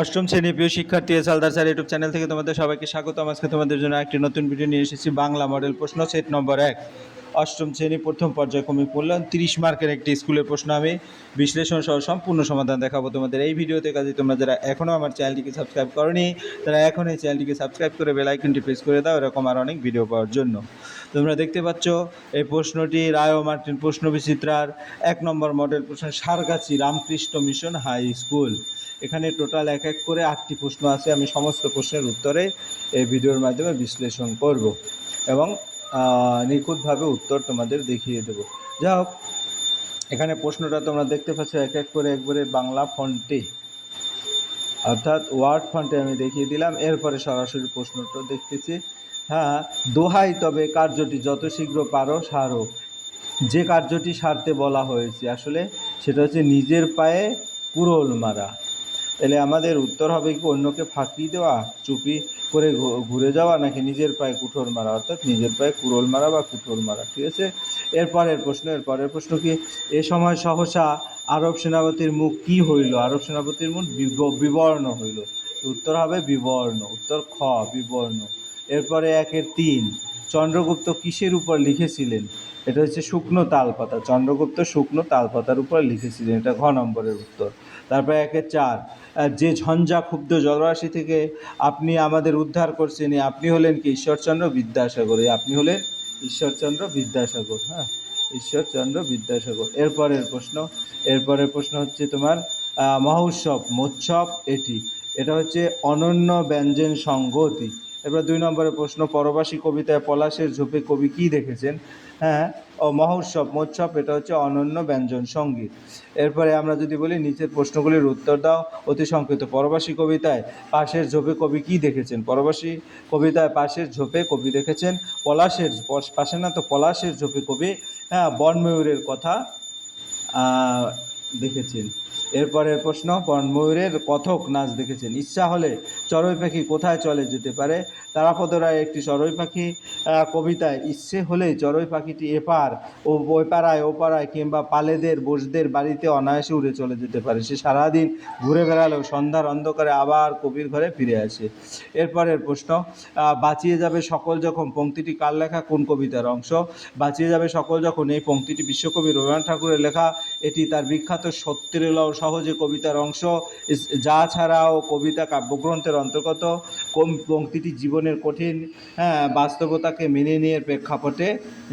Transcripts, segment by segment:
অষ্টম শ্রেণী প্রিয় শিক্ষার্থী হালদার স্যার ইউটিউব চ্যানেল থেকে তোমাদের সবাইকে স্বাগতম। আজকে তোমাদের জন্য একটি নতুন ভিডিও নিয়ে এসেছি। বাংলা মডেল প্রশ্ন সেট নম্বর 1, অষ্টম শ্রেণী প্রথম পর্যায়ক্রমিক মূল্যায়ন 30 মার্কের একটি স্কুলের প্রশ্ন। আমি বিশ্লেষণ সহ সম্পূর্ণ সমাধান দেখাবো তোমাদের এই ভিডিওতে। কাজে তোমরা যারা এখনও আমার চ্যানেলটিকে সাবস্ক্রাইব করোনি তারা এখন এই চ্যানেলটিকে সাবস্ক্রাইব করে বেল আইকনটি প্রেস করে দাও এরকম আর অনেক ভিডিও পাওয়ার জন্য। তোমরা দেখতে পাচ্ছ এই প্রশ্নটি রায় ও মার্টিন প্রশ্ন বিচিত্রার 1 নম্বর মডেল প্রশ্ন, Sargachhi Ramakrishna Mission High School. এখানে টোটাল এক এক করে 8টি প্রশ্ন আছে। আমি সমস্ত প্রশ্নের উত্তরে এই ভিডিওর মাধ্যমে বিশ্লেষণ করব এবং নিখুঁতভাবে উত্তর তোমাদের দেখিয়ে দেব। যাই হোক, এখানে প্রশ্নটা তোমরা দেখতে পাচ্ছ এক এক করে একবারে বাংলা ফন্টে, অর্থাৎ ওয়ার্ড ফন্টে আমি দেখিয়ে দিলাম। এরপরে সরাসরি প্রশ্নটা দেখতেছি। হ্যাঁ, দোহাই তবে কার্যটি যত শীঘ্র পারো সারো। যে কার্যটি সারতে বলা হয়েছে আসলে সেটা হচ্ছে নিজের পায়ে কুড়োল মারা। তাহলে আমাদের উত্তর হবে কি অন্যকে ফাঁকি দেওয়া, চুপি করে ঘুরে যাওয়া, নাকি নিজের পায়ে কুঠোর মারা, অর্থাৎ নিজের পায়ে কুড়োল মারা বা কুঠোর মারা। ঠিক আছে, এরপরের প্রশ্ন কি, এ সময় সহসা আরব সেনাপতির মুখ কি হইল? আরব সেনাপতির মুখ বিবর্ণ হইল। উত্তর হবে বিবর্ণ, উত্তর খ বিবর্ণ। এরপরে 1-3, চন্দ্রগুপ্ত কিসের উপর লিখেছিলেন? এটা হচ্ছে শুকনো তালপাতা। চন্দ্রগুপ্ত শুকনো তালপাতার উপর লিখেছিলেন, এটা ঘ নম্বরের উত্তর। তারপরে 1-4, যে ঝঞ্ঝা ক্ষুব্ধ জলরাশি থেকে আপনি আমাদের উদ্ধার করছেন, আপনি হলেন কি? ঈশ্বরচন্দ্র বিদ্যাসাগর। আপনি হলেন ঈশ্বরচন্দ্র বিদ্যাসাগর। হ্যাঁ, ঈশ্বরচন্দ্র বিদ্যাসাগর। এরপরের প্রশ্ন হচ্ছে তোমার মহোৎসব মোৎসব এটা হচ্ছে অনন্য ব্যঞ্জন সংগতি। এবার 2 নম্বরের প্রশ্ন, পরবাসী কবিতায় পলাশের ঝোপে কবি কি দেখেছেন? হ্যাঁ, মহোৎসব মোৎসব এটা হচ্ছে অনন্য ব্যঞ্জন সঙ্গীত। এরপরে আমরা যদি বলি নিচের প্রশ্নগুলির উত্তর দাও অতি সংক্ষিপ্ত। পরবাসী কবিতায় পাশের ঝোপে কবি কি দেখেছেন? পরবাসী কবিতায় পাশের ঝোপে কবি দেখেছেন পলাশের, পাশে না তো, পলাশের ঝোপে কবি বনময়ূরের কথা দেখেছেন। এরপরের প্রশ্ন, বনময়ূরের কথক নাচ দেখেছেন। ইচ্ছা হলে চড়ুই পাখি কোথায় চলে যেতে পারে? তারাপদ রায় একটি চড়ুই পাখি কবিতায় ইচ্ছে হলেই চড়ুই পাখিটি এপার ও ওই পাড়ায় ও পাড়ায় কিংবা পালেদের বোসদের বাড়িতে অনায়াসে উড়ে চলে যেতে পারে। সে সারাদিন ঘুরে বেড়ালেও সন্ধ্যার অন্ধকারে আবার কবির ঘরে ফিরে আসে। এরপরের প্রশ্ন, বাঁচিয়ে যাবে সকল যখন পংক্তিটি কার লেখা? কোন কবিতার অংশ? বাঁচিয়ে যাবে সকল যখন এই পংক্তিটি বিশ্বকবি রবীন্দ্রনাথ ঠাকুরের লেখা। এটি তার বিখ্যাত সত্যের লও সহজে কবিতার অংশ, যা ছাড়াও কবিতা কাব্যগ্রন্থের অন্তর্গত। কোন পংক্তিটি জীবনের কঠিন বাস্তবতাকে মেনে নিয়ে প্রেক্ষাপটে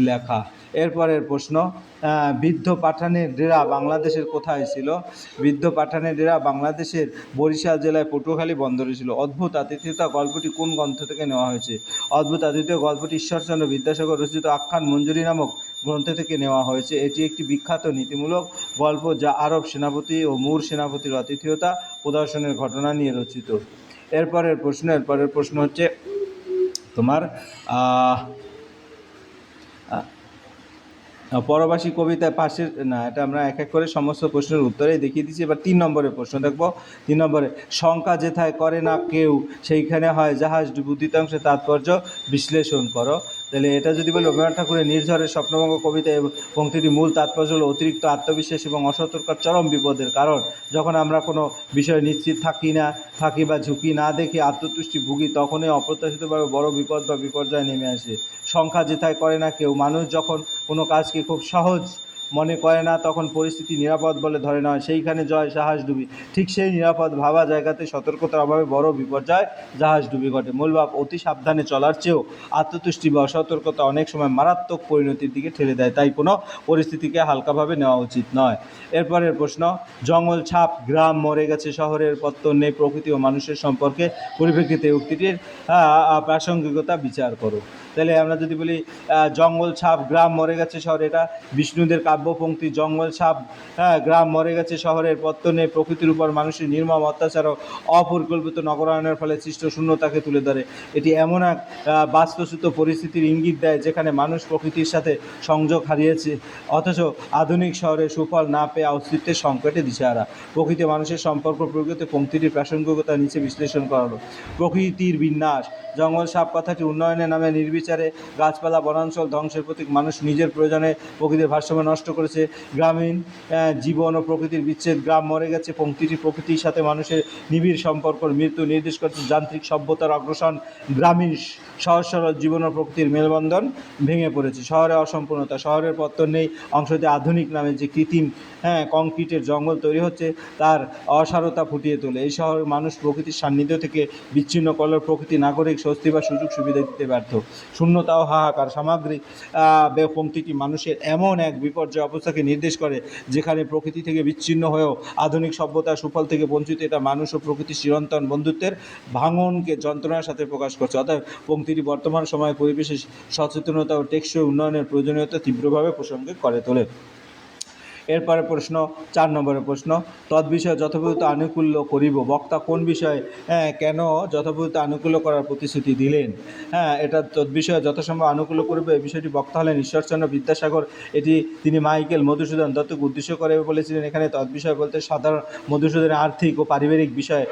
লেখা। এরপরের প্রশ্ন, বৃদ্ধ পাঠানের ডেরা বাংলাদেশের কোথায় ছিল? বৃদ্ধ পাঠানের ডেরা বাংলাদেশের বরিশাল জেলায় পটুয়াখালী বন্দরে ছিল। অদ্ভুত আতিথেয়তা গল্পটি কোন গ্রন্থ থেকে নেওয়া হয়েছে? অদ্ভুত আতিথেয় গল্পটি ঈশ্বরচন্দ্র বিদ্যাসাগর রচিত আখ্যান মঞ্জুরি নামক গ্রন্থ থেকে নেওয়া হয়েছে। এটি একটি বিখ্যাত নীতিমূলক গল্প যা আরব সেনাপতি ও মুর সেনাপতির আতিথেয়তা প্রদর্শনের ঘটনা নিয়ে রচিত। এরপরের প্রশ্ন হচ্ছে তোমার পরবাসী কবিতায় পাশের না, এটা আমরা এক এক করে সমস্ত প্রশ্নের উত্তরেই দেখিয়ে দিচ্ছি। এবার 3 নম্বরের প্রশ্ন দেখবো। 3 নম্বরে, শঙ্কা যেথায় করে না কেউ সেইখানে হয় জাহাজ ডুবু। দ্বিতীয়াংশে তাৎপর্য বিশ্লেষণ করো। তাহলে এটা যদি বলি রবীন্দ্রনাথ ঠাকুরের নির্ঝরের স্বপ্নভঙ্গ কবিতায় পংক্তিটি মূল তাৎপর্য হলো অতিরিক্ত আত্মবিশ্বাস এবং অসতর্কতার চরম বিপদের কারণ। যখন আমরা কোনো বিষয়ে নিশ্চিত থাকি বা ঝুঁকি না দেখে আত্মতুষ্টি ভুগি তখনই অপ্রত্যাশিতভাবে বড় বিপদ বা বিপর্যয় নেমে আসে। সংখ্যা যেথায় করে না কেউ, মানুষ যখন কোনো কাজকে খুব সহজ মনে করে না তখন পরিস্থিতি নিরাপদ বলে ধরে নেওয়া, সেইখানে জয় জাহাজ ডুবি। ঠিক সেই নিরাপদ ভাবা জায়গাতে সতর্কতার অভাবে বড় বিপর্যয় জাহাজ ডুবি ঘটে। মূলভাব, অতি সাবধানে চলার চেয়েও আত্মতুষ্টি বা অসতর্কতা অনেক সময় মারাত্মক পরিণতির দিকে ঠেলে দেয়, তাই কোনো পরিস্থিতিকে হালকাভাবে নেওয়া উচিত নয়। এরপরের প্রশ্ন, জঙ্গল ছাপ গ্রাম মরে গেছে শহরের পত্তন নেই প্রকৃতি ও মানুষের সম্পর্কে পরিপ্রেক্ষিতে উক্তিটির প্রাসঙ্গিকতা বিচার করো। তাহলে আমরা যদি বলি জঙ্গল ছাপ গ্রাম মরে গেছে শহর, এটা বিষ্ণুদের কাব্যপংক্তি। জঙ্গল ছাপ গ্রাম মরে গেছে শহরের পত্তনে প্রকৃতির উপর মানুষের নির্মম অত্যাচার ও অপরিকল্পিত নগরায়নের ফলে সৃষ্ট শূন্যতাকে তুলে ধরে। এটি এমন এক বাস্তুচ্যুত পরিস্থিতির ইঙ্গিত দেয় যেখানে মানুষ প্রকৃতির সাথে সংযোগ হারিয়েছে অথচ আধুনিক শহরে সুফল না পেয়ে অস্তিত্বের সংকটে দিশেহারা। প্রকৃতি মানুষের সম্পর্ক প্রকৃতি পংক্তিটির প্রাসঙ্গিকতা নিচে বিশ্লেষণ করালো। প্রকৃতির বিন্যাস, জঙ্গল সাপ কথাটি উন্নয়নের নামে নির্বিচারে গাছপালা বনাঞ্চল ধ্বংসের প্রতীক। মানুষ নিজের প্রয়োজনে প্রকৃতির ভারসাম্য নষ্ট করেছে। গ্রামীণ জীবন ও প্রকৃতির বিচ্ছেদ, গ্রাম মরে গেছে। পংক্তিটি প্রকৃতির সাথে মানুষের নিবিড় সম্পর্ক মৃত্যু নির্দেশ করছে। যান্ত্রিক সভ্যতার অগ্রসর, গ্রামীণ সহজ সরল জীবন ও প্রকৃতির মেলবন্ধন ভেঙে পড়েছে। শহরে অসম্পূর্ণতা, শহরের পত্তন নেই অংশতে আধুনিক নামে যে কৃত্রিম কংক্রিটের জঙ্গল তৈরি হচ্ছে তার অসারতা ফুটিয়ে তোলে। এই শহরের মানুষ প্রকৃতির সান্নিধ্য থেকে বিচ্ছিন্ন করলেও প্রকৃতি নাগরিক স্বস্তি বা সুযোগ সুবিধা দিতে ব্যর্থ। শূন্যতা ও হাহাকার, সামগ্রিক পংক্তিটি মানুষের এমন এক বিপর্যয় অবস্থাকে নির্দেশ করে যেখানে প্রকৃতি থেকে বিচ্ছিন্ন হয়েও আধুনিক সভ্যতার সুফল থেকে বঞ্চিত। এটা মানুষ ও প্রকৃতির চিরন্তন বন্ধুত্বের ভাঙনকে যন্ত্রণার সাথে প্রকাশ করছে। অর্থাৎ পংক্তিটি বর্তমান সময়ে পরিবেশের সচেতনতা ও টেকসই উন্নয়নের প্রয়োজনীয়তা তীব্রভাবে প্রসঙ্গে করে তোলে। এরপরে প্রশ্ন 4 নম্বরের প্রশ্ন, তদ্বিষয়ে যথোপযুক্ত আনুকূল্য করিব। বক্তা কোন বিষয়ে কেন যথোপযুক্ত আনুকূল্য করার প্রতিশ্রুতি দিলেন? এটা তদ্বিষয়ে যথাসম্ভব আনুকূল্য করিব, এই বিষয়টি বক্তা হলেন ঈশ্বরচন্দ্র বিদ্যাসাগর। এটি তিনি মাইকেল মধুসূদন দত্তকে উদ্দেশ্য করে বলেছিলেন। এখানে তদ্বিষয় বলতে সাধারণ মধুসূদনের আর্থিক ও পারিবারিক বিষয়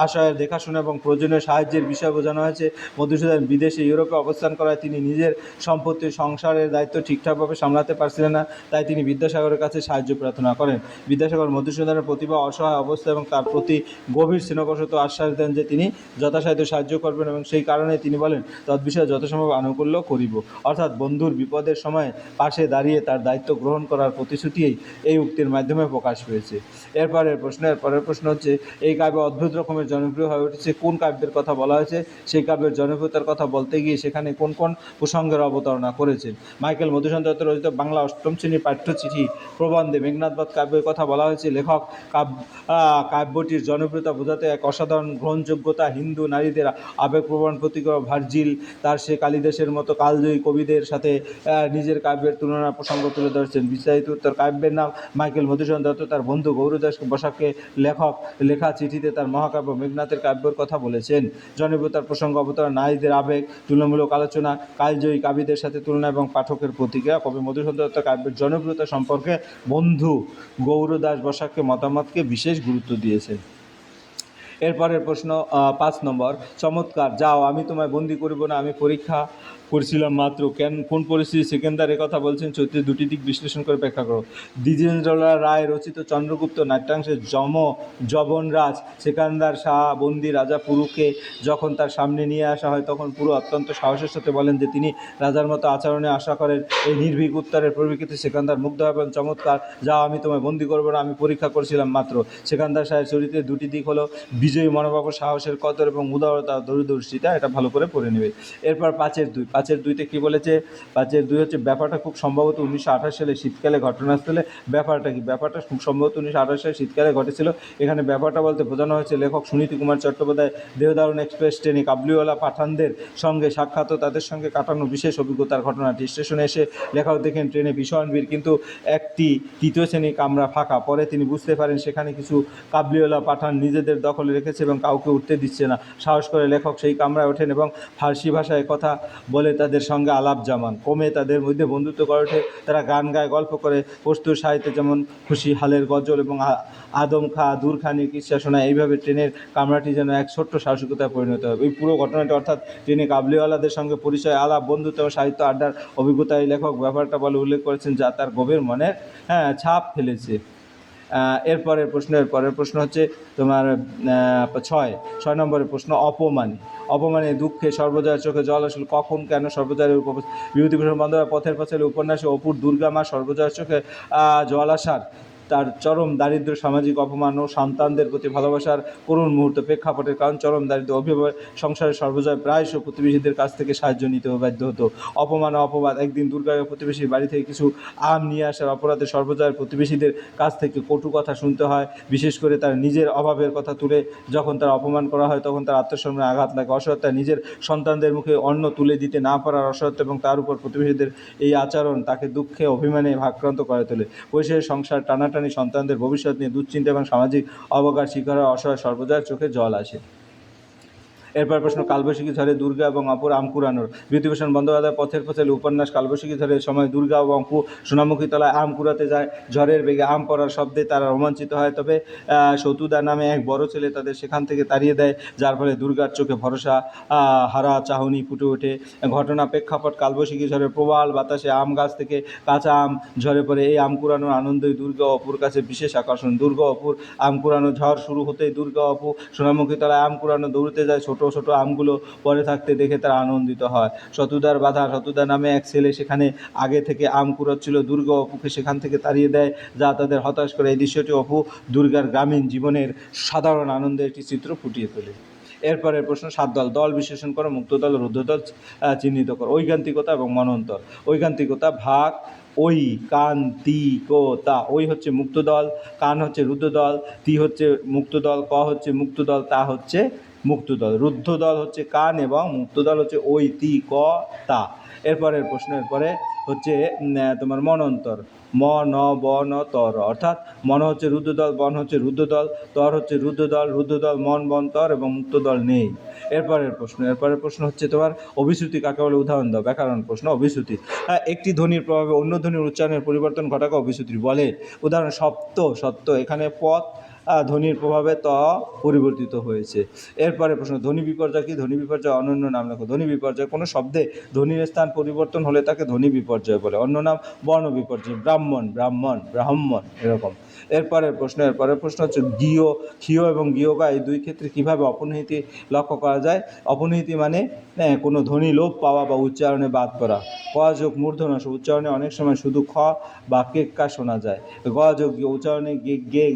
আশয়ের দেখাশোনা এবং প্রয়োজনীয় সাহায্যের বিষয় বোঝানো হয়েছে। মধুসূদন বিদেশে ইউরোপে অবস্থান করায় তিনি নিজের সম্পত্তি সংসারের দায়িত্ব ঠিকঠাকভাবে সামলাতে পারছিলেন না, তাই তিনি বিদ্যাসাগরের কাছে সাহায্য প্রার্থনা করেন। বিদ্যাসাগর মধুসূদনের প্রতিভা, অসহায় অবস্থা এবং তার প্রতি গভীর স্নেহবশত আশ্বাস দেন যে তিনি যথাসাধ্য সাহায্য করবেন এবং সেই কারণে তিনি বলেন তদ্বিষয়ে যথাসম্ভব আনুকূল্য করিব। অর্থাৎ বন্ধুর বিপদের সময় পাশে দাঁড়িয়ে তার দায়িত্ব গ্রহণ করার প্রতিশ্রুতিই এই উক্তির মাধ্যমে প্রকাশ পেয়েছে। পরের প্রশ্ন হচ্ছে, এই কাব্য অদ্ভুত রকমের জনপ্রিয় হয়ে উঠেছে। কোন কাব্যের কথা বলা হয়েছে? সেই কাব্যের জনপ্রিয়তার কথা বলতে গিয়ে সেখানে কোন কোন প্রসঙ্গের অবতারণা করেছেন? মাইকেল মধুসূদন দত্ত রচিত বাংলা অষ্টম শ্রেণীর পাঠ্যচিঠি প্রবন্ধে মেঘনাদবধ কাব্যের কথা বলা হয়েছে। লেখক কাব্যটির জনপ্রিয়তা বোঝাতে এক অসাধারণ গ্রহণযোগ্যতা হিন্দু নারীদের আবেগপ্রবণ প্রতিক্রিয়া ভার্জিল তার সে কালিদাসের মতো কালজয়ী কবিদের সাথে নিজের কাব্যের তুলনা প্রসঙ্গ তুলে ধরেছেন। বিস্তারিত উত্তর, কাব্যের নাম মাইকেল মধুসূদন দত্ত তার বন্ধু গৌরদাস বসাককে লেখা চিঠিতে তার মহাকাব্য মেঘনাথের কাব্যের কথা বলেছেন। জনপ্রিয়তার প্রসঙ্গ, অবতারণা, নারীদের আবেগ, তুলনামূলক আলোচনা, কালজয়ী কাবিদের সাথে তুলনা এবং পাঠকের প্রতিক্রিয়া। কবি মধুসূদন দত্ত কাব্যের জনপ্রিয়তা সম্পর্কে বন্ধু গৌরদাস বসাককে মতামতকে বিশেষ গুরুত্ব দিয়েছেন। এরপরের প্রশ্ন 5 নম্বর, চমৎকার, যাও আমি তোমায় বন্দি করিব না, আমি পরীক্ষা করছিলাম মাত্র। কোন পরিস্থিতি সেকেন্দার কথা বলছেন? চরিত্রের দুটি দিক বিশ্লেষণ করে ব্যাখ্যা করো। দ্বিজেন্দ্রলাল রায় রচিত চন্দ্রগুপ্ত নাট্যাংশে জবনরাজ সেকান্দার শাহ বন্দি রাজা পুরুকে যখন তার সামনে নিয়ে আসা হয় তখন পুরো অত্যন্ত সাহসের সাথে বলেন যে তিনি রাজার মতো আচরণে আশা করেন। এই নির্ভীক উত্তরের পরিপ্রেক্ষিতে সেকান্দার মুগ্ধ হবেন। চমৎকার, যাও আমি তোমায় বন্দি করবো না, আমি পরীক্ষা করছিলাম মাত্র। সেকান্দার শাহের চরিত্রের দুটি দিক হলো বিজয়ী মনোভাব, সাহসের কদর এবং উদারতা, দূরদর্শিতা। এটা ভালো করে পড়ে নেবে। এরপর 5-2 5-2 কী বলেছে? 5-2 হচ্ছে, ব্যাপারটা খুব সম্ভবত 1928 সালে শীতকালে ঘটনাস্থলে। ব্যাপারটা কি? ব্যাপারটা খুব সম্ভবত 1928 সালে শীতকালে ঘটেছিল। এখানে ব্যাপারটা বলতে বোঝানো হয়েছে লেখক সুনীতি কুমার চট্টোপাধ্যায় দেহদারুণ এক্সপ্রেস ট্রেনে কাবুলিওয়ালা পাঠানদের সঙ্গে সাক্ষাৎ ও তাদের সঙ্গে কাটানো বিশেষ অভিজ্ঞতার ঘটনাটি। স্টেশনে এসে লেখক দেখেন ট্রেনে ভীষণ ভিড়, কিন্তু একটি তৃতীয় শ্রেণীর কামরা ফাঁকা। পরে তিনি বুঝতে পারেন সেখানে কিছু কাবুলিওয়ালা পাঠান নিজেদের দখলে রেখেছে এবং কাউকে উঠতে দিচ্ছে না। সাহস করে লেখক সেই কামরায় ওঠেন এবং ফার্সি ভাষায় কথা বলে তাদের সঙ্গে আলাপ জমান। ক্রমে তাদের মধ্যে বন্ধুত্ব গড়ে ওঠে। তারা গান গায়, গল্প করে, পস্তুর সাহিত্যে যেমন খুশি হালের গজল এবং আদম খা দূরখানির কিচ্ছা শোনায়। এইভাবে ট্রেনের কামরাটি যেন এক ছোট্ট সাহসিকতায় পরিণত হয়। এই পুরো ঘটনাটি অর্থাৎ ট্রেনে কাবুলিওয়ালাদের সঙ্গে পরিচয়, আলাপ, বন্ধুত্ব এবং সাহিত্য আড্ডার অভিজ্ঞতায় লেখক ব্যাপারটা বলে উল্লেখ করেছেন যা তার গভীর মনে ছাপ ফেলেছে। পরের প্রশ্ন হচ্ছে তোমার 6 নম্বরের প্রশ্ন, অপমানে দুঃখে সর্বজয়ের চোখে জল আসলে কখন, কেন? সর্বজয়ের বিভূতিভূষণ বন্দ্যোপাধ্যায় পথের পাঁচালী উপন্যাসে অপুর দুর্গা মা সর্বজয়ের চোখে জল আসার তার চরম দারিদ্র্য, সামাজিক অপমান ও সন্তানদের প্রতি ভালোবাসার করুণ মুহূর্ত প্রেক্ষাপটের কারণ চরম দারিদ্র্য, অভিভাবক সংসারের সর্বজয় প্রায়শ প্রতিবেশীদের কাছ থেকে সাহায্য নিতে বাধ্য হতো। অপমান ও অপবাদ, একদিন দুর্গাকে প্রতিবেশীর বাড়ি থেকে কিছু আম নিয়ে আসার অপরাধে সর্বজয়ের প্রতিবেশীদের কাছ থেকে কটু কথা শুনতে হয়। বিশেষ করে তার নিজের অভাবের কথা তুলে যখন তার অপমান করা হয় তখন তার আত্মসম্মানে আঘাত লাগে। অসহায়তা, নিজের সন্তানদের মুখে অন্ন তুলে দিতে না পারার অসহায়তা এবং তার উপর প্রতিবেশীদের এই আচরণ তাকে দুঃখে অভিমানে ভাক্রান্ত করে তোলে। পরিশেষে সংসার টানাটানি, সন্তানদের ভবিষ্যৎ নিয়ে দুশ্চিন্তা এবং সামাজিক অবজ্ঞার শিকার হওয়া অসহায় সর্বজয়ের চোখে জল আসে। এরপর প্রশ্ন, কালবৈশাখী ঝড়ে দুর্গা এবং অপুর আম কুড়ানোর। বিভূতিভূষণ বন্দ্যোপাধ্যায় পথের পাঁচালী উপন্যাস। কালবৈশাখী ঝড়ের সময় দুর্গা এবং অপু সোনামুখী তলায় আম কুড়াতে যায়। ঝড়ের বেগে আম পড়ার শব্দে তারা রোমাঞ্চিত হয়, তবে সতুদা নামে এক বড় ছেলে তাদের সেখান থেকে তাড়িয়ে দেয়, যার ফলে দুর্গার চোখে ভরসা হারা চাহনি ফুটে ওঠে। ঘটনা প্রেক্ষাপট, কালবৈশাখী ঝড়ে প্রবল বাতাসে আম গাছ থেকে কাঁচা আম ঝরে পড়ে। এই আম কুড়ানোর আনন্দই দুর্গা অপুর কাছে বিশেষ আকর্ষণ। দুর্গা অপুর আম কুড়ানো। ঝড় শুরু হতেই দুর্গা অপু সোনামুখী তলায় আম কুড়ানো দৌড়তে যায়। ছোট ছোট আমগুলো পড়ে থাকতে দেখে তারা আনন্দিত হয়। সতুদার বাধা, সতুদা নামে এক ছেলে সেখানে আগে থেকে আম কুড়াচ্ছিল। দুর্গা অপুকে সেখান থেকে তাড়িয়ে দেয়, যা তাদের হতাশ করে। এই দৃশ্যটি অপু দুর্গার গ্রামীণ জীবনের সাধারণ আনন্দের একটি চিত্র ফুটিয়ে তোলে। এরপরের প্রশ্ন, সাত দল। দল বিশ্লেষণ করো, মুক্ত দল, রুদ্ধ দল চিহ্নিত করো। ঐকান্তিকতা এবং মনন্তর। ঐকান্তিকতা, ভাগ, ঐকান্তিকতা। ওই হচ্ছে মুক্ত দল, কান হচ্ছে রুদ্ধ দল, তি হচ্ছে মুক্ত দল, ক হচ্ছে মুক্ত দল, তা হচ্ছে মুক্ত দল। রুদ্ধ দল হচ্ছে কান এবং মুক্ত দল হচ্ছে ওই, তি, ক, তা। এরপরের প্রশ্নের পরে হচ্ছে তোমার মনন্তর। ম, ন, ব, ন, তর, অর্থাৎ মন হচ্ছে রুদ্ধ দল, বন হচ্ছে রুদ্ধ দল, তর হচ্ছে রুদ্ধ দল, মন, বন, তর এবং মুক্ত দল নেই। এরপরের প্রশ্ন হচ্ছে তোমার অভিশ্রুতি কাকে বলে, উদাহরণ দাও। ব্যাকরণ প্রশ্ন, অভিশ্রুতি। একটি ধ্বনির প্রভাবে অন্য ধ্বনির উচ্চারণের পরিবর্তন ঘটাকে অভিশ্রুতি বলে। উদাহরণ, সত্য, এখানে পথ ধ্বনির প্রভাবে ত পরিবর্তিত হয়েছে। এরপরে প্রশ্ন, ধ্বনি বিপর্যয় কি? ধ্বনি বিপর্যয় অনন্য নাম লেখো। ধ্বনি বিপর্যয়, কোনো শব্দে ধ্বনির স্থান পরিবর্তন হলে তাকে ধ্বনি বিপর্যয় বলে। অন্য নাম বর্ণ বিপর্যয়, ব্রাহ্মণ এরকম। এরপরের প্রশ্ন হচ্ছে ক্ষীয় এবং গীয়কা এই দুই ক্ষেত্রে কীভাবে অপনিহিতি লক্ষ্য করা যায়। অপনিহিতি মানে কোনো ধ্বনি লোপ পাওয়া বা উচ্চারণে বাদ পড়া। ক যোগ মূর্ধন্য উচ্চারণে অনেক সময় শুধু খ বা কেক্কা শোনা যায়। গ যোগ উচ্চারণে গে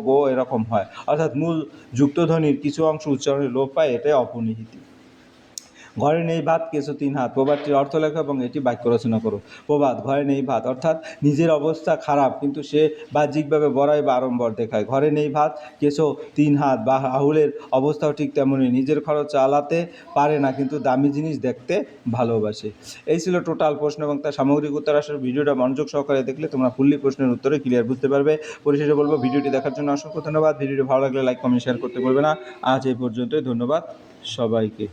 গো এরকম হয়, অর্থাৎ মূল যুক্তধ্বনির কিছু অংশ উচ্চারণে লোপ পায়, এটাই অপনিহিতি। ঘরে নেই ভাত, কেঁচো তিন হাত। প্রবাদটির অর্থ লেখো এবং এটি বাক্য রচনা করো। প্রবাদ, ঘরে নেই ভাত অর্থাৎ নিজের অবস্থা খারাপ কিন্তু সে বাহ্যিকভাবে বড়াই বা আড়ম্বর দেখায়। ঘরে নেই ভাত, কেঁচো তিন হাত, বা রাহুলের অবস্থাও ঠিক তেমনই, নিজের খরচ চালাতে পারে না কিন্তু দামি জিনিস দেখতে ভালোবাসে। এই ছিল টোটাল প্রশ্ন এবং তার সামগ্রিক উত্তর। আসলে ভিডিওটা মনোযোগ সহকারে দেখলে তোমরা ফুললি প্রশ্নের উত্তরে ক্লিয়ার বুঝতে পারবে। পরিশেষে বলবো, ভিডিওটি দেখার জন্য অসংখ্য ধন্যবাদ। ভিডিওটি ভালো লাগলে লাইক, কমেন্ট, শেয়ার করতে বলবে না। আজ এই পর্যন্তই, ধন্যবাদ সবাইকে।